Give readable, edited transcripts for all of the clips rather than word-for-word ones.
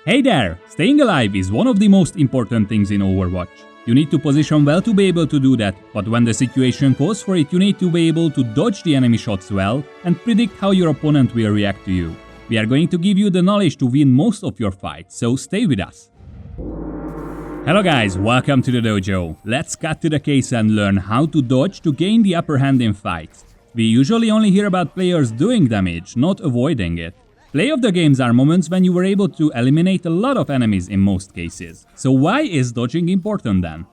Hey there! Staying alive is one of the most important things in Overwatch. You need to position well to be able to do that, but when the situation calls for it, you need to be able to dodge the enemy shots well and predict how your opponent will react to you. We are going to give you the knowledge to win most of your fights, so stay with us. Hello guys, welcome to the dojo. Let's cut to the case and learn how to dodge to gain the upper hand in fights. We usually only hear about players doing damage, not avoiding it. Play of the games are moments when you were able to eliminate a lot of enemies in most cases. So why is dodging important then?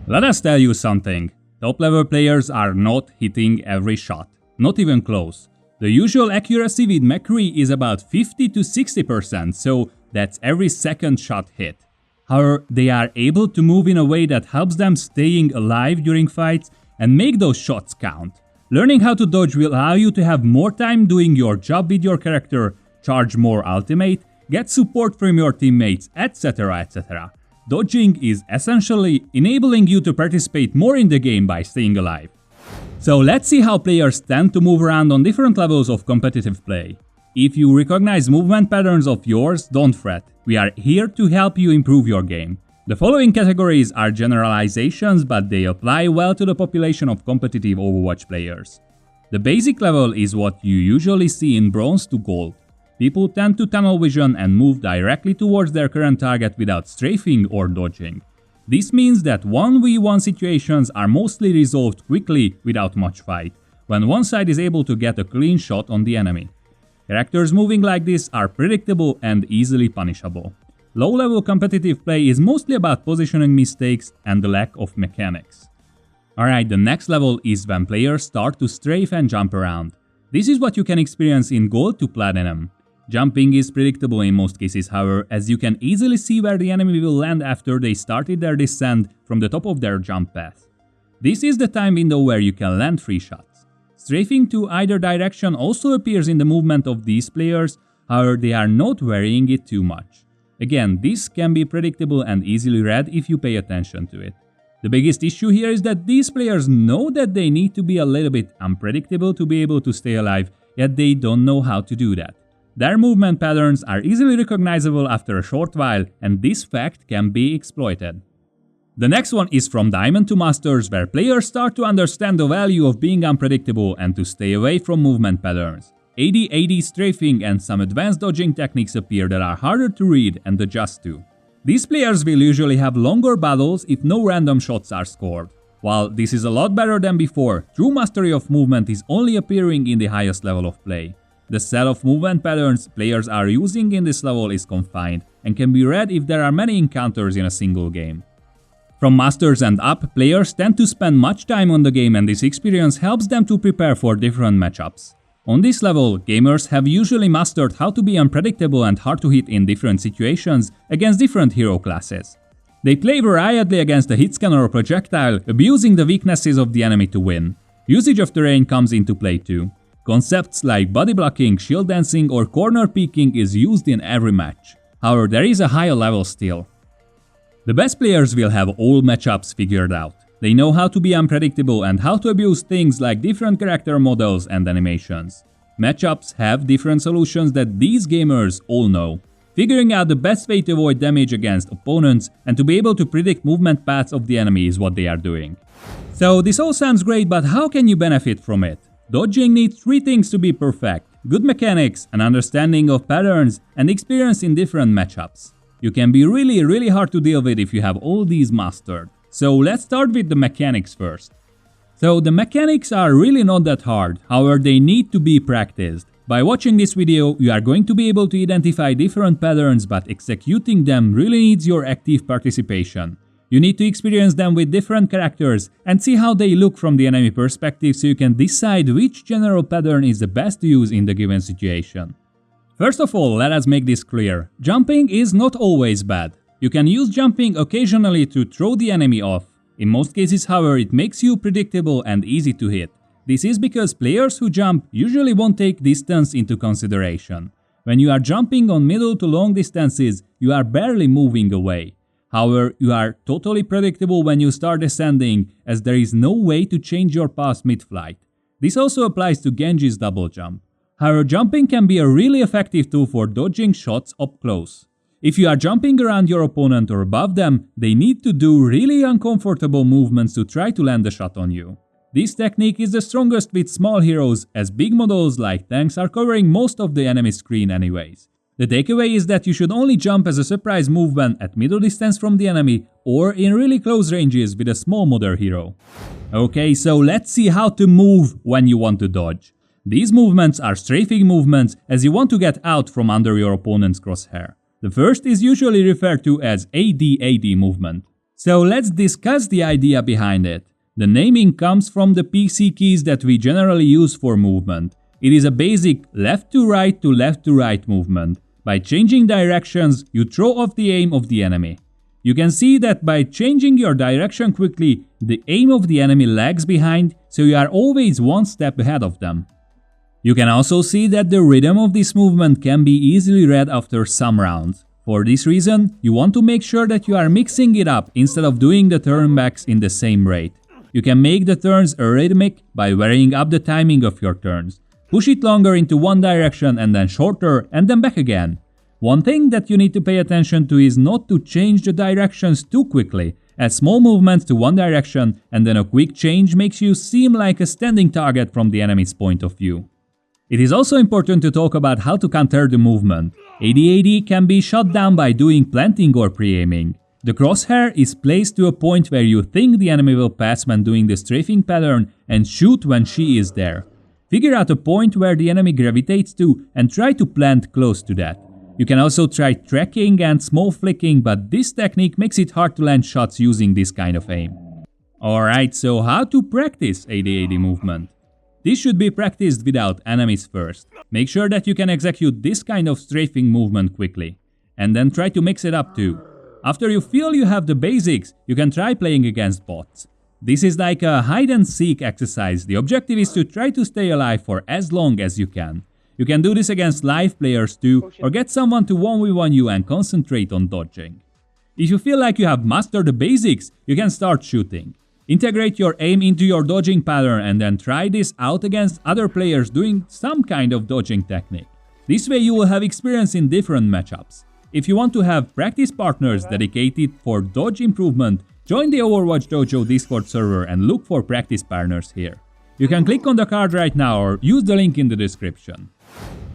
Let us tell you something. Top level players are not hitting every shot, not even close. The usual accuracy with McCree is about 50 to 60%, so that's every second shot hit. However, they are able to move in a way that helps them staying alive during fights and make those shots count. Learning how to dodge will allow you to have more time doing your job with your character, charge more ultimate, get support from your teammates, etc, etc. Dodging is essentially enabling you to participate more in the game by staying alive. So let's see how players tend to move around on different levels of competitive play. If you recognize movement patterns of yours, don't fret. We are here to help you improve your game. The following categories are generalizations, but they apply well to the population of competitive Overwatch players. The basic level is what you usually see in bronze to gold. People tend to tunnel vision and move directly towards their current target without strafing or dodging. This means that 1v1 situations are mostly resolved quickly without much fight, when one side is able to get a clean shot on the enemy. Characters moving like this are predictable and easily punishable. Low-level competitive play is mostly about positioning mistakes and the lack of mechanics. Alright, the next level is when players start to strafe and jump around. This is what you can experience in gold to platinum. Jumping is predictable in most cases, however, as you can easily see where the enemy will land after they started their descent from the top of their jump path. This is the time window where you can land 3 shots. Strafing to either direction also appears in the movement of these players, however they are not varying it too much. Again, this can be predictable and easily read if you pay attention to it. The biggest issue here is that these players know that they need to be a little bit unpredictable to be able to stay alive, yet they don't know how to do that. Their movement patterns are easily recognizable after a short while, and this fact can be exploited. The next one is from Diamond to Masters, where players start to understand the value of being unpredictable and to stay away from movement patterns. AD strafing and some advanced dodging techniques appear that are harder to read and adjust to. These players will usually have longer battles if no random shots are scored. While this is a lot better than before, true mastery of movement is only appearing in the highest level of play. The set of movement patterns players are using in this level is confined and can be read if there are many encounters in a single game. From Masters and up, players tend to spend much time on the game, and this experience helps them to prepare for different matchups. On this level, gamers have usually mastered how to be unpredictable and hard to hit in different situations against different hero classes. They play variedly against a hit scanner or projectile, abusing the weaknesses of the enemy to win. Usage of terrain comes into play too. Concepts like body blocking, shield dancing or corner peeking is used in every match. However, there is a higher level still. The best players will have all matchups figured out. They know how to be unpredictable and how to abuse things like different character models and animations. Matchups have different solutions that these gamers all know. Figuring out the best way to avoid damage against opponents and to be able to predict movement paths of the enemy is what they are doing. So this all sounds great, but how can you benefit from it? Dodging needs 3 things to be perfect: good mechanics, an understanding of patterns, and experience in different matchups. You can be really hard to deal with if you have all these mastered. So let's start with the mechanics first. So the mechanics are really not that hard, however they need to be practiced. By watching this video, you are going to be able to identify different patterns, but executing them really needs your active participation. You need to experience them with different characters and see how they look from the enemy perspective so you can decide which general pattern is the best to use in the given situation. First of all, let us make this clear. Jumping is not always bad. You can use jumping occasionally to throw the enemy off. In most cases, however, it makes you predictable and easy to hit. This is because players who jump usually won't take distance into consideration. When you are jumping on middle to long distances, you are barely moving away. However, you are totally predictable when you start descending, as there is no way to change your path mid-flight. This also applies to Genji's double jump. However, jumping can be a really effective tool for dodging shots up close. If you are jumping around your opponent or above them, they need to do really uncomfortable movements to try to land a shot on you. This technique is the strongest with small heroes, as big models like tanks are covering most of the enemy screen anyways. The takeaway is that you should only jump as a surprise move when at middle distance from the enemy or in really close ranges with a small model hero. Okay, so let's see how to move when you want to dodge. These movements are strafing movements as you want to get out from under your opponent's crosshair. The first is usually referred to as AD-AD movement. So let's discuss the idea behind it. The naming comes from the PC keys that we generally use for movement. It is a basic left to right movement. By changing directions, you throw off the aim of the enemy. You can see that by changing your direction quickly, the aim of the enemy lags behind, so you are always one step ahead of them. You can also see that the rhythm of this movement can be easily read after some rounds. For this reason, you want to make sure that you are mixing it up instead of doing the turnbacks in the same rate. You can make the turns rhythmic by varying up the timing of your turns. Push it longer into one direction and then shorter and then back again. One thing that you need to pay attention to is not to change the directions too quickly, as small movements to one direction and then a quick change makes you seem like a standing target from the enemy's point of view. It is also important to talk about how to counter the movement. AD-AD can be shut down by doing planting or pre-aiming. The crosshair is placed to a point where you think the enemy will pass when doing the strafing pattern and shoot when she is there. Figure out a point where the enemy gravitates to and try to plant close to that. You can also try tracking and small flicking, but this technique makes it hard to land shots using this kind of aim. Alright, so how to practice AD-AD movement? This should be practiced without enemies first. Make sure that you can execute this kind of strafing movement quickly. And then try to mix it up too. After you feel you have the basics, you can try playing against bots. This is like a hide-and-seek exercise. The objective is to try to stay alive for as long as you can. You can do this against live players too, or get someone to 1v1 you and concentrate on dodging. If you feel like you have mastered the basics, you can start shooting. Integrate your aim into your dodging pattern and then try this out against other players doing some kind of dodging technique. This way you will have experience in different matchups. If you want to have practice partners dedicated for dodge improvement, join the OverwatchDojo Discord server and look for practice partners here. You can click on the card right now or use the link in the description.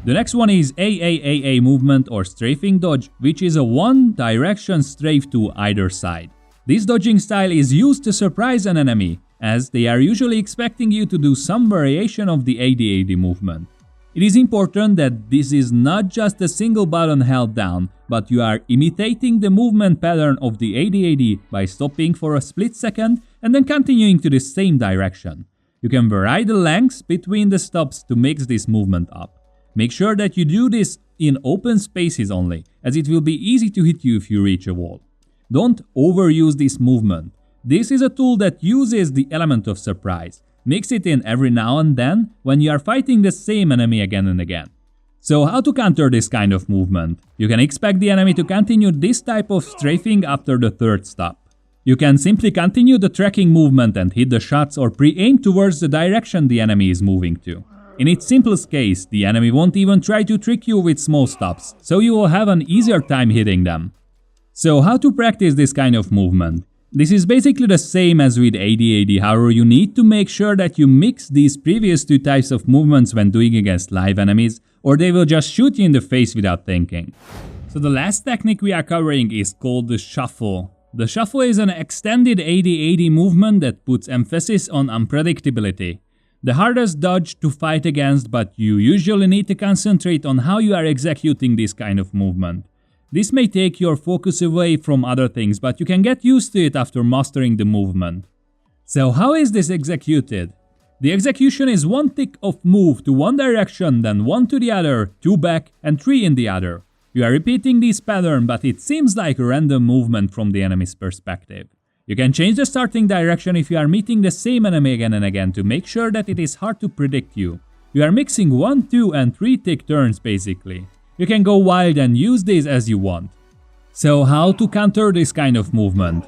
The next one is AAAA movement or Strafing Dodge, which is a one-direction strafe to either side. This dodging style is used to surprise an enemy, as they are usually expecting you to do some variation of the AD-AD movement. It is important that this is not just a single button held down, but you are imitating the movement pattern of the AD-AD by stopping for a split second and then continuing to the same direction. You can vary the lengths between the stops to mix this movement up. Make sure that you do this in open spaces only, as it will be easy to hit you if you reach a wall. Don't overuse this movement. This is a tool that uses the element of surprise. Mix it in every now and then when you are fighting the same enemy again and again. So how to counter this kind of movement? You can expect the enemy to continue this type of strafing after the third stop. You can simply continue the tracking movement and hit the shots or pre-aim towards the direction the enemy is moving to. In its simplest case, the enemy won't even try to trick you with small stops, so you will have an easier time hitting them. So how to practice this kind of movement? This is basically the same as with AD-AD, however you need to make sure that you mix these previous two types of movements when doing against live enemies, or they will just shoot you in the face without thinking. So the last technique we are covering is called the shuffle. The shuffle is an extended AD-AD movement that puts emphasis on unpredictability. The hardest dodge to fight against, but you usually need to concentrate on how you are executing this kind of movement. This may take your focus away from other things, but you can get used to it after mastering the movement. So how is this executed? The execution is one tick of move to one direction, then one to the other, two back and three in the other. You are repeating this pattern, but it seems like a random movement from the enemy's perspective. You can change the starting direction if you are meeting the same enemy again and again to make sure that it is hard to predict you. You are mixing 1, 2 and 3 tick turns basically. You can go wild and use this as you want. So how to counter this kind of movement?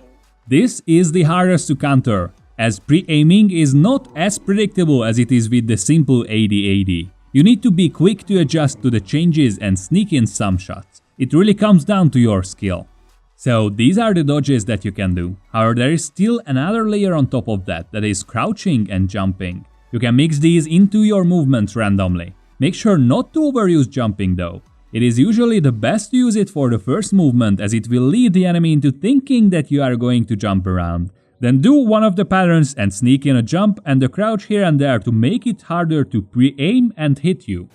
This is the hardest to counter, as pre-aiming is not as predictable as it is with the simple AD-AD. You need to be quick to adjust to the changes and sneak in some shots. It really comes down to your skill. So these are the dodges that you can do. However, there is still another layer on top of that is crouching and jumping. You can mix these into your movements randomly. Make sure not to overuse jumping though. It is usually the best to use it for the first movement, as it will lead the enemy into thinking that you are going to jump around. Then do one of the patterns and sneak in a jump and a crouch here and there to make it harder to pre-aim and hit you.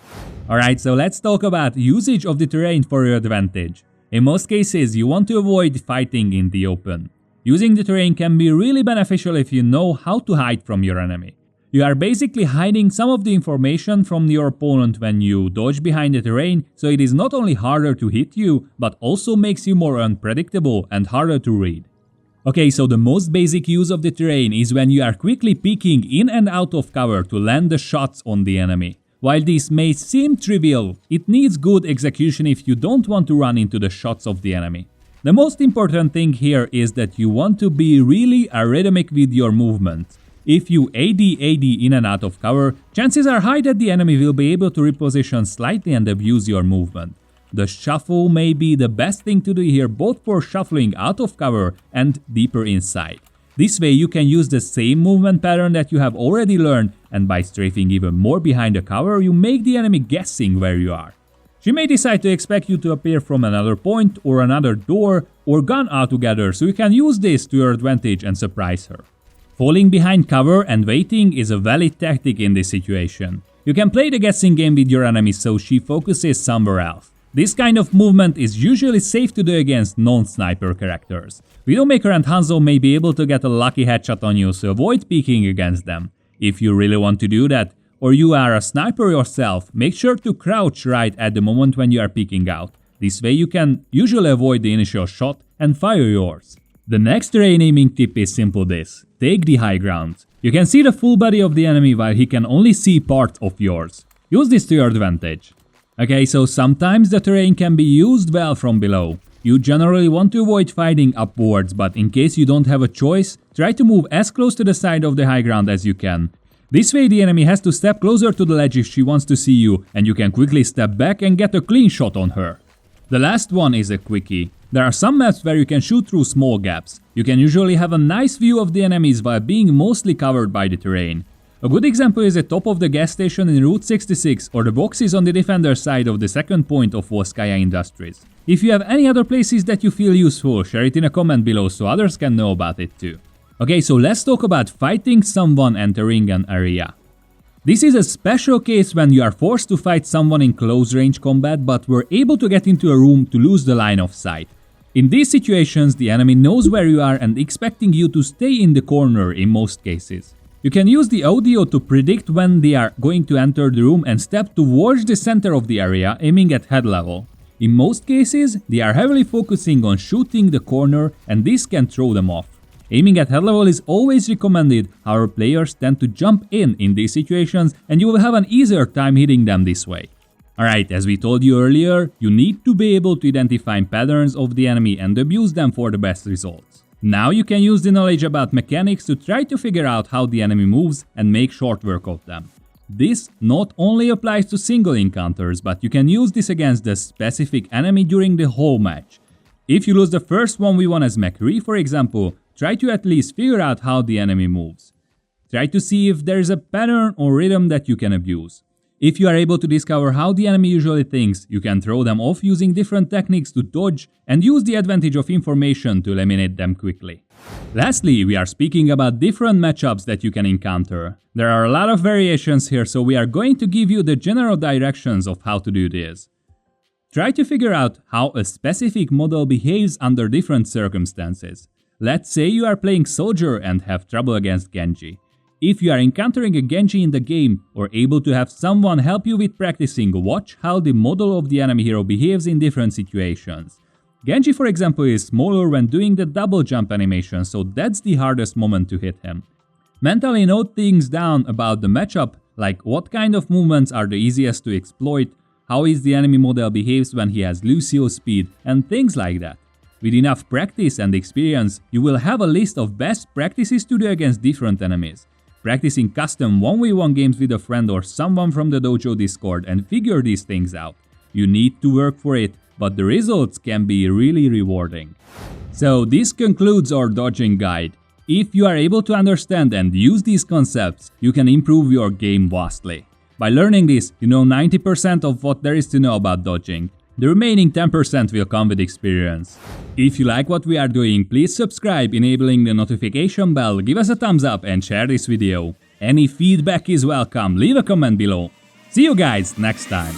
Alright, so let's talk about usage of the terrain for your advantage. In most cases, you want to avoid fighting in the open. Using the terrain can be really beneficial if you know how to hide from your enemy. You are basically hiding some of the information from your opponent when you dodge behind the terrain, so it is not only harder to hit you, but also makes you more unpredictable and harder to read. Okay, so the most basic use of the terrain is when you are quickly peeking in and out of cover to land the shots on the enemy. While this may seem trivial, it needs good execution if you don't want to run into the shots of the enemy. The most important thing here is that you want to be really rhythmic with your movement. If you AD in and out of cover, chances are high that the enemy will be able to reposition slightly and abuse your movement. The shuffle may be the best thing to do here, both for shuffling out of cover and deeper inside. This way you can use the same movement pattern that you have already learned, and by strafing even more behind the cover, you make the enemy guessing where you are. She may decide to expect you to appear from another point or another door or gun altogether, so you can use this to your advantage and surprise her. Falling behind cover and waiting is a valid tactic in this situation. You can play the guessing game with your enemy so she focuses somewhere else. This kind of movement is usually safe to do against non-sniper characters. Widowmaker and Hanzo may be able to get a lucky headshot on you, so avoid peeking against them. If you really want to do that, or you are a sniper yourself, make sure to crouch right at the moment when you are peeking out. This way you can usually avoid the initial shot and fire yours. The next terrain aiming tip is simple this: take the high ground. You can see the full body of the enemy while he can only see part of yours. Use this to your advantage. Okay, so sometimes the terrain can be used well from below. You generally want to avoid fighting upwards, but in case you don't have a choice, try to move as close to the side of the high ground as you can. This way the enemy has to step closer to the ledge if she wants to see you, and you can quickly step back and get a clean shot on her. The last one is a quickie. There are some maps where you can shoot through small gaps. You can usually have a nice view of the enemies while being mostly covered by the terrain. A good example is the top of the gas station in Route 66 or the boxes on the defender side of the second point of Volskaya Industries. If you have any other places that you feel useful, share it in a comment below so others can know about it too. Okay, so let's talk about fighting someone entering an area. This is a special case when you are forced to fight someone in close range combat but were able to get into a room to lose the line of sight. In these situations, the enemy knows where you are and expecting you to stay in the corner in most cases. You can use the audio to predict when they are going to enter the room and step towards the center of the area, aiming at head level. In most cases, they are heavily focusing on shooting the corner and this can throw them off. Aiming at head level is always recommended, however players tend to jump in these situations and you will have an easier time hitting them this way. Alright, as we told you earlier, you need to be able to identify patterns of the enemy and abuse them for the best results. Now you can use the knowledge about mechanics to try to figure out how the enemy moves and make short work of them. This not only applies to single encounters, but you can use this against the specific enemy during the whole match. If you lose the first 1v1 as McCree, for example, try to at least figure out how the enemy moves. Try to see if there is a pattern or rhythm that you can abuse. If you are able to discover how the enemy usually thinks, you can throw them off using different techniques to dodge and use the advantage of information to eliminate them quickly. Lastly, we are speaking about different matchups that you can encounter. There are a lot of variations here, so we are going to give you the general directions of how to do this. Try to figure out how a specific model behaves under different circumstances. Let's say you are playing Soldier and have trouble against Genji. If you are encountering a Genji in the game or able to have someone help you with practicing, watch how the model of the enemy hero behaves in different situations. Genji, for example, is smaller when doing the double jump animation, so that's the hardest moment to hit him. Mentally note things down about the matchup, like what kind of movements are the easiest to exploit, how is the enemy model behaves when he has Lucio speed, and things like that. With enough practice and experience, you will have a list of best practices to do against different enemies. Practicing custom 1v1 games with a friend or someone from the Dojo Discord and figure these things out. You need to work for it, but the results can be really rewarding. So this concludes our dodging guide. If you are able to understand and use these concepts, you can improve your game vastly. By learning this, you know 90% of what there is to know about dodging. The remaining 10% will come with experience. If you like what we are doing, please subscribe, enabling the notification bell, give us a thumbs up and share this video. Any feedback is welcome, leave a comment below. See you guys next time.